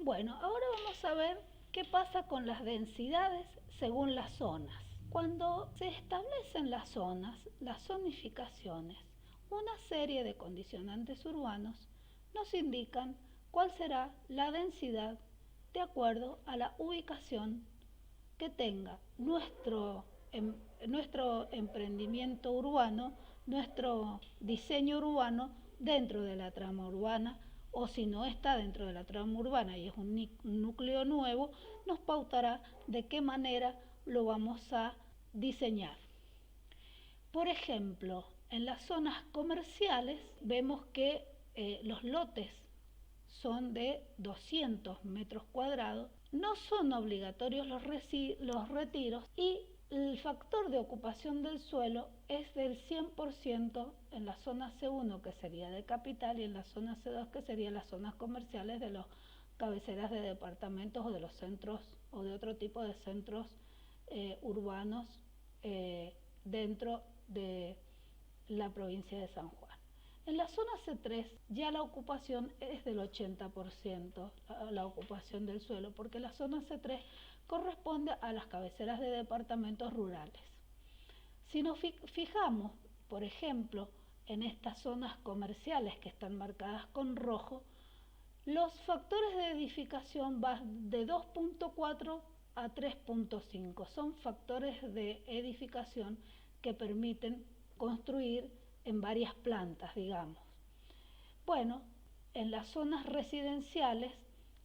Bueno, ahora vamos a ver qué pasa con las densidades según las zonas. Cuando se establecen las zonas, las zonificaciones, una serie de condicionantes urbanos nos indican cuál será la densidad de acuerdo a la ubicación que tenga nuestro emprendimiento urbano, nuestro diseño urbano dentro de la trama urbana, o si no está dentro de la trama urbana y es un núcleo nuevo, nos pautará de qué manera lo vamos a diseñar. Por ejemplo, en las zonas comerciales vemos que los lotes son de 200 metros cuadrados, no son obligatorios los retiros y el factor de ocupación del suelo es del 100% en la zona C1, que sería de capital, y en la zona C2, que serían las zonas comerciales de las cabeceras de departamentos o de los centros o de otro tipo de centros urbanos dentro de la provincia de San Juan. En la zona C3 ya la ocupación es del 80%, la ocupación del suelo, porque la zona C3 corresponde a las cabeceras de departamentos rurales. Si nos fijamos, por ejemplo, en estas zonas comerciales que están marcadas con rojo, los factores de edificación van de 2.4 a 3.5. Son factores de edificación que permiten construir en varias plantas, digamos. Bueno, en las zonas residenciales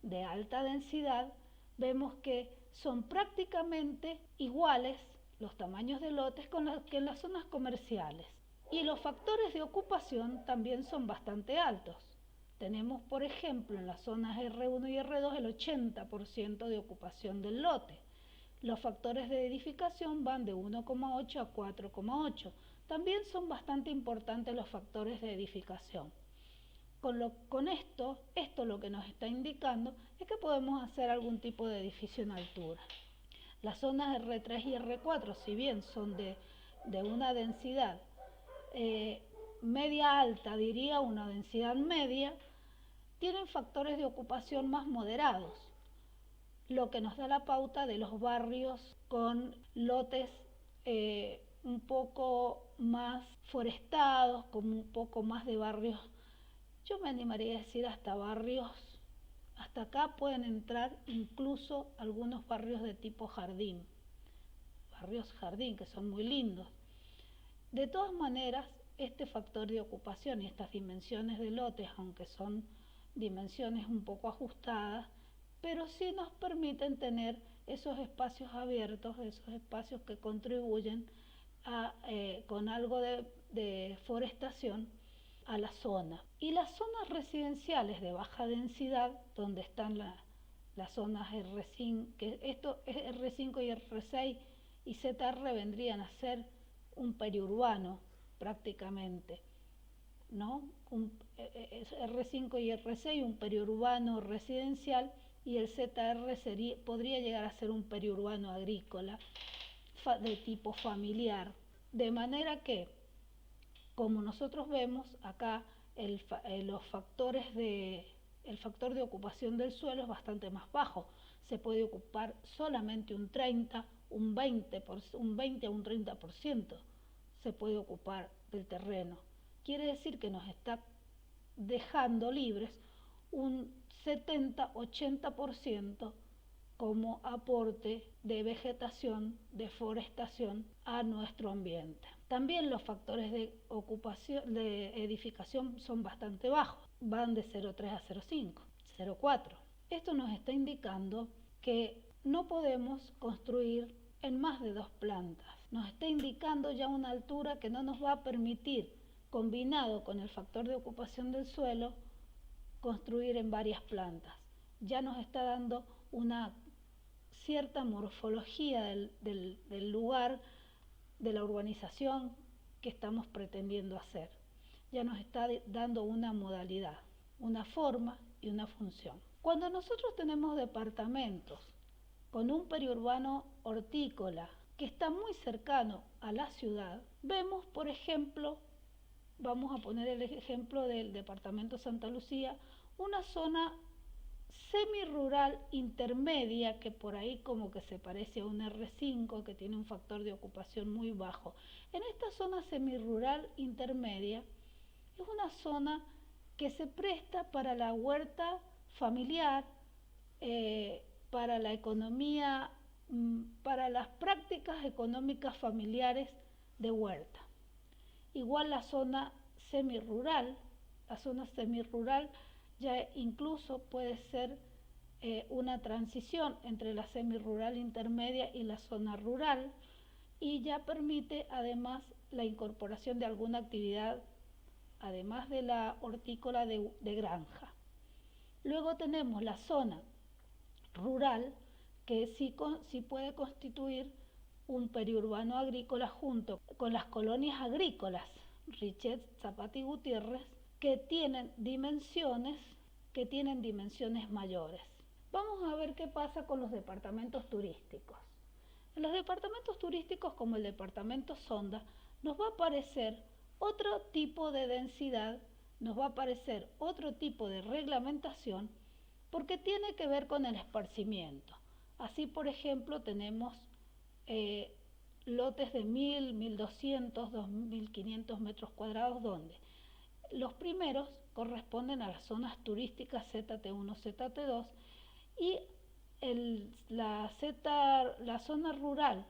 de alta densidad vemos que son prácticamente iguales los tamaños de lotes que en las zonas comerciales. Y los factores de ocupación también son bastante altos. Tenemos, por ejemplo, en las zonas R1 y R2 el 80% de ocupación del lote. Los factores de edificación van de 1,8 a 4,8. También son bastante importantes los factores de edificación. Con esto lo que nos está indicando es que podemos hacer algún tipo de edificio en altura. Las zonas R3 y R4, si bien son de una densidad media alta, diría una densidad media, tienen factores de ocupación más moderados, lo que nos da la pauta de los barrios con lotes un poco más forestados, con un poco más de barrios, yo me animaría a decir hasta barrios, hasta acá pueden entrar incluso algunos barrios de tipo jardín, barrios jardín que son muy lindos. De todas maneras, este factor de ocupación y estas dimensiones de lotes, aunque son dimensiones un poco ajustadas, pero sí nos permiten tener esos espacios abiertos, esos espacios que contribuyen con algo de forestación a la zona. Y las zonas residenciales de baja densidad, donde están las zonas R5, que esto es R5 y R6 y ZR vendrían a ser un periurbano prácticamente, ¿no? R5 y R6 un periurbano residencial y el ZR podría llegar a ser un periurbano agrícola de tipo familiar, de manera que, como nosotros vemos acá, el factor de ocupación del suelo es bastante más bajo. Se puede ocupar solamente un 30, un 20 a un 30% se puede ocupar del terreno. Quiere decir que nos está dejando libres un 70-80% como aporte de vegetación, de forestación a nuestro ambiente. También los factores de ocupación, de edificación son bastante bajos, van de 0,3 a 0,5, 0,4. Esto nos está indicando que no podemos construir en más de 2 plantas. Nos está indicando ya una altura que no nos va a permitir, combinado con el factor de ocupación del suelo, construir en varias plantas. Ya nos está dando una cierta morfología del lugar, de la urbanización que estamos pretendiendo hacer. Ya nos está dando una modalidad, una forma y una función. Cuando nosotros tenemos departamentos con un periurbano hortícola que está muy cercano a la ciudad, vemos, por ejemplo, vamos a poner el ejemplo del departamento Santa Lucía, una zona semirural intermedia, que por ahí como que se parece a un R5, que tiene un factor de ocupación muy bajo. En esta zona semirural intermedia es una zona que se presta para la huerta familiar, para la economía, para las prácticas económicas familiares de huerta. Igual la zona semirural ya incluso puede ser una transición entre la semirural intermedia y la zona rural, y ya permite además la incorporación de alguna actividad, además de la hortícola de granja. Luego tenemos la zona rural, que sí puede constituir un periurbano agrícola junto con las colonias agrícolas Richet, Zapata y Gutiérrez, que tienen dimensiones mayores. Vamos a ver qué pasa con los departamentos turísticos. En los departamentos turísticos, como el departamento Sonda, nos va a aparecer otro tipo de densidad, nos va a aparecer otro tipo de reglamentación, porque tiene que ver con el esparcimiento. Así, por ejemplo, tenemos lotes de 1000, 1200, 2500 metros cuadrados, donde los primeros corresponden a las zonas turísticas ZT1, ZT2, y la zona rural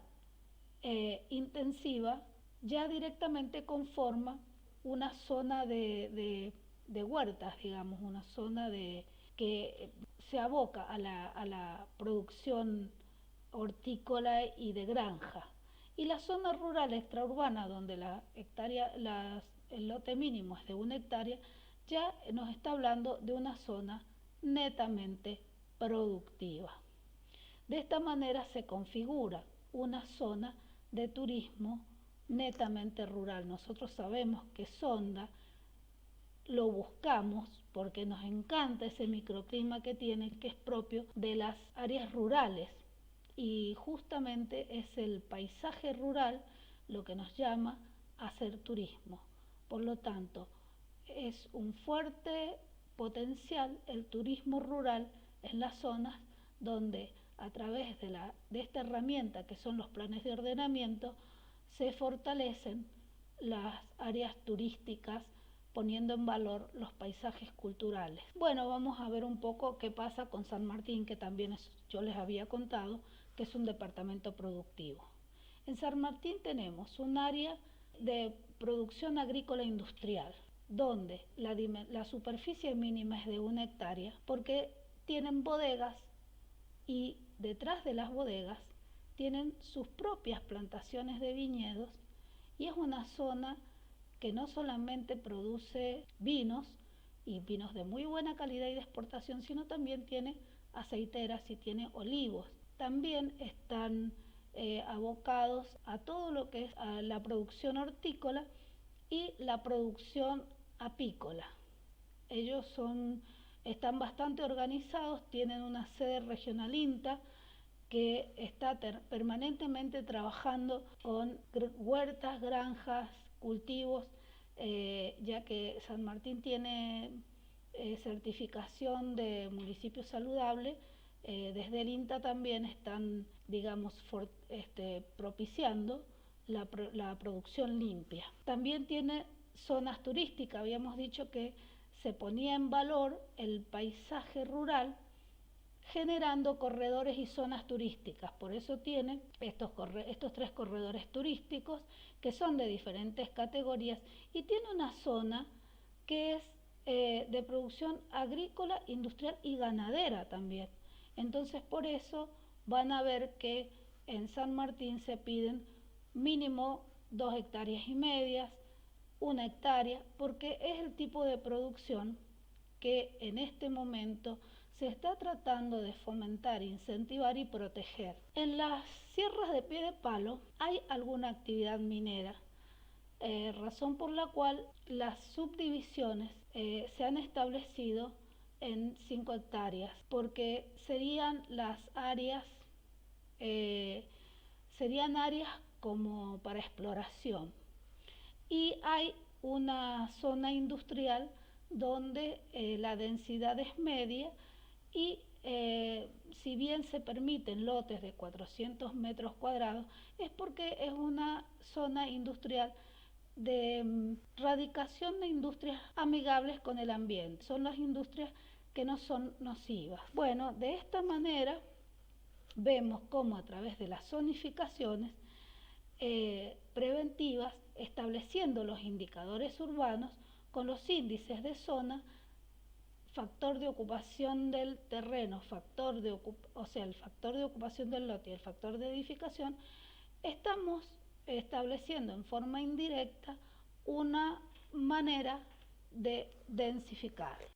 intensiva ya directamente conforma una zona de huertas, digamos, una zona que se aboca a la producción hortícola y de granja. Y la zona rural extraurbana, donde el lote mínimo es de 1 hectárea, ya nos está hablando de una zona netamente productiva. De esta manera se configura una zona de turismo netamente rural. Nosotros sabemos que Sonda lo buscamos porque nos encanta ese microclima que tiene, que es propio de las áreas rurales, y justamente es el paisaje rural lo que nos llama a hacer turismo. Por lo tanto, es un fuerte potencial el turismo rural en las zonas donde, a través de esta herramienta que son los planes de ordenamiento, se fortalecen las áreas turísticas, poniendo en valor los paisajes culturales. Bueno, vamos a ver un poco qué pasa con San Martín, que también yo les había contado que es un departamento productivo. En San Martín tenemos un área de producción agrícola industrial, donde la superficie mínima es de 1 hectárea, porque tienen bodegas, y detrás de las bodegas tienen sus propias plantaciones de viñedos, y es una zona que no solamente produce vinos, y vinos de muy buena calidad y de exportación, sino también tiene aceiteras y tiene olivos. También están abocados a todo lo que es a la producción hortícola y la producción apícola. Ellos están bastante organizados, tienen una sede regional INTA que está permanentemente trabajando con huertas, granjas, cultivos, ya que San Martín tiene certificación de municipio saludable. Desde el INTA también están, digamos, propiciando la producción limpia. También tiene zonas turísticas. Habíamos dicho que se ponía en valor el paisaje rural generando corredores y zonas turísticas. Por eso tiene estos 3 corredores turísticos, que son de diferentes categorías, y tiene una zona que es de producción agrícola, industrial y ganadera también. Entonces, por eso van a ver que en San Martín se piden mínimo 2,5 hectáreas, 1 hectárea, porque es el tipo de producción que en este momento se está tratando de fomentar, incentivar y proteger. En las sierras de pie de palo hay alguna actividad minera, razón por la cual las subdivisiones se han establecido en 5 hectáreas, porque serían áreas como para exploración. Y hay una zona industrial donde la densidad es media, y si bien se permiten lotes de 400 metros cuadrados, es porque es una zona industrial de radicación de industrias amigables con el ambiente. Son las industrias que no son nocivas. Bueno, de esta manera vemos cómo a través de las zonificaciones preventivas, estableciendo los indicadores urbanos con los índices de zona, factor de ocupación del terreno, el factor de ocupación del lote y el factor de edificación, estamos estableciendo en forma indirecta una manera de densificar.